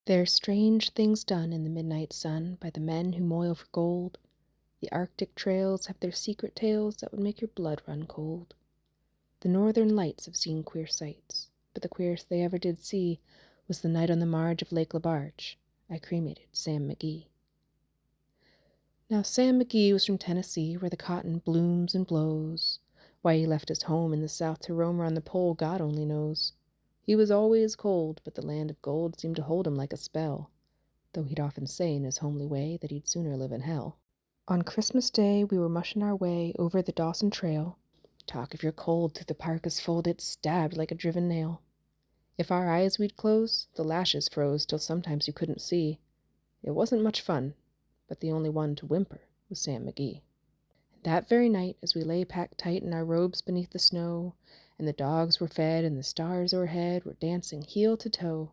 There are strange things done in the midnight sun by the men who moil for gold. The Arctic trails have their secret tales that would make your blood run cold. The northern lights have seen queer sights, but the queerest they ever did see was the night on the marge of Lake Lebarge. I cremated Sam McGee. Now Sam McGee was from Tennessee, where the cotton blooms and blows. Why he left his home in the South to roam around the pole, God only knows. He was always cold, but the land of gold seemed to hold him like a spell, though he'd often say in his homely way that he'd sooner live in hell. On Christmas Day we were mushing our way over the Dawson Trail. Talk if you're cold through the parka's fold, it stabbed like a driven nail. If our eyes we'd close, the lashes froze till sometimes you couldn't see. It wasn't much fun, but the only one to whimper was Sam McGee. And that very night, as we lay packed tight in our robes beneath the snow, and the dogs were fed and the stars o'erhead were dancing heel to toe,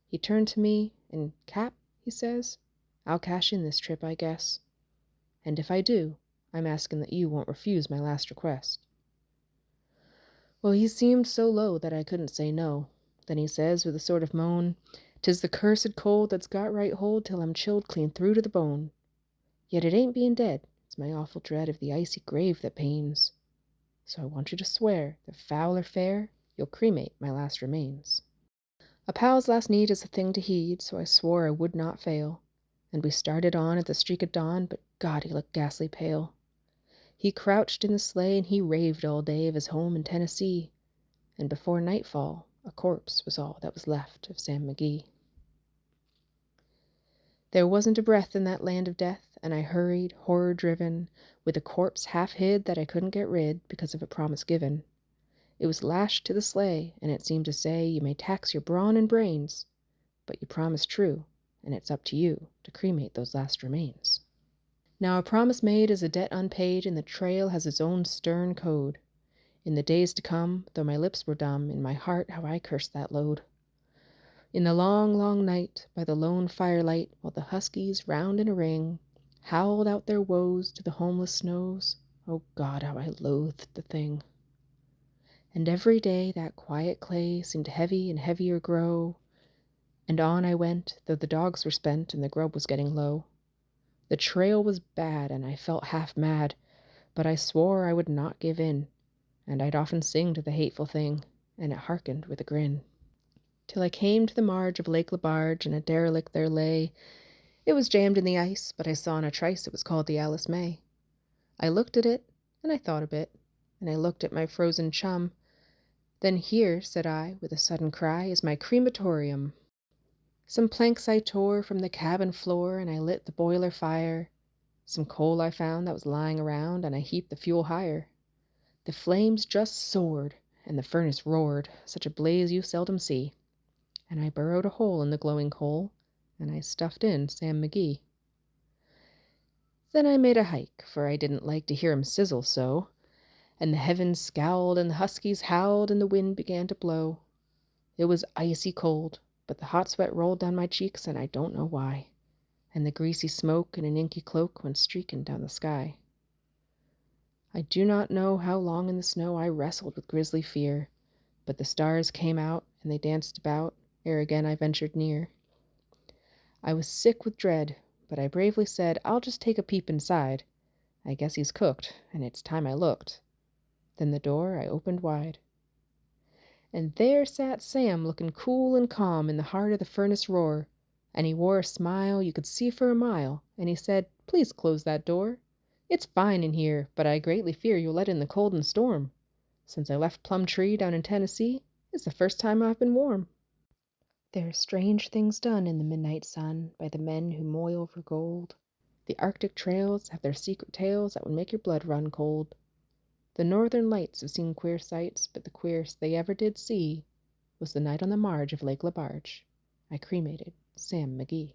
he turned to me, and Cap, he says, I'll cash in this trip, I guess. And if I do, I'm asking that you won't refuse my last request. Well, he seemed so low that I couldn't say no. Then he says with a sort of moan, "'Tis the cursed cold that's got right hold till I'm chilled clean through to the bone. Yet it ain't being dead, it's my awful dread of the icy grave that pains. So I want you to swear that foul or fair, you'll cremate my last remains." A pal's last need is a thing to heed, so I swore I would not fail. And we started on at the streak of dawn, but God, he looked ghastly pale. He crouched in the sleigh and he raved all day of his home in Tennessee, and before nightfall a corpse was all that was left of Sam McGee. There wasn't a breath in that land of death, and I hurried, horror-driven, with a corpse half hid that I couldn't get rid because of a promise given. It was lashed to the sleigh, and it seemed to say, "You may tax your brawn and brains, but you promised true, and it's up to you to cremate those last remains." Now a promise made is a debt unpaid, and the trail has its own stern code. In the days to come, though my lips were dumb, in my heart how I cursed that load. In the long, long night, by the lone firelight, while the huskies, round in a ring, howled out their woes to the homeless snows, oh God, how I loathed the thing. And every day that quiet clay seemed heavy and heavier grow, and on I went, though the dogs were spent and the grub was getting low. The trail was bad, and I felt half mad, but I swore I would not give in, and I'd often sing to the hateful thing, and it hearkened with a grin. Till I came to the marge of Lake Lebarge, and a derelict there lay. It was jammed in the ice, but I saw in a trice it was called the Alice May. I looked at it, and I thought a bit, and I looked at my frozen chum. Then here, said I, with a sudden cry, is my crematorium. Some planks I tore from the cabin floor, and I lit the boiler fire. Some coal I found that was lying around, and I heaped the fuel higher. The flames just soared, and the furnace roared, such a blaze you seldom see. And I burrowed a hole in the glowing coal, and I stuffed in Sam McGee. Then I made a hike, for I didn't like to hear him sizzle so, and the heavens scowled, and the huskies howled, and the wind began to blow. It was icy cold, but the hot sweat rolled down my cheeks, and I don't know why, and the greasy smoke in an inky cloak went streaking down the sky. I do not know how long in the snow I wrestled with grisly fear, but the stars came out, and they danced about, ere again I ventured near. I was sick with dread, but I bravely said, "I'll just take a peep inside. I guess he's cooked, and it's time I looked." Then the door I opened wide. And there sat Sam looking cool and calm in the heart of the furnace roar, and he wore a smile you could see for a mile, and he said, "Please close that door. It's fine in here, but I greatly fear you'll let in the cold and storm. Since I left Plum Tree down in Tennessee, it's the first time I've been warm." There are strange things done in the midnight sun by the men who moil for gold. The Arctic trails have their secret tales that would make your blood run cold. The northern lights have seen queer sights, but the queerest they ever did see was the night on the marge of Lake Lebarge. I cremated Sam McGee.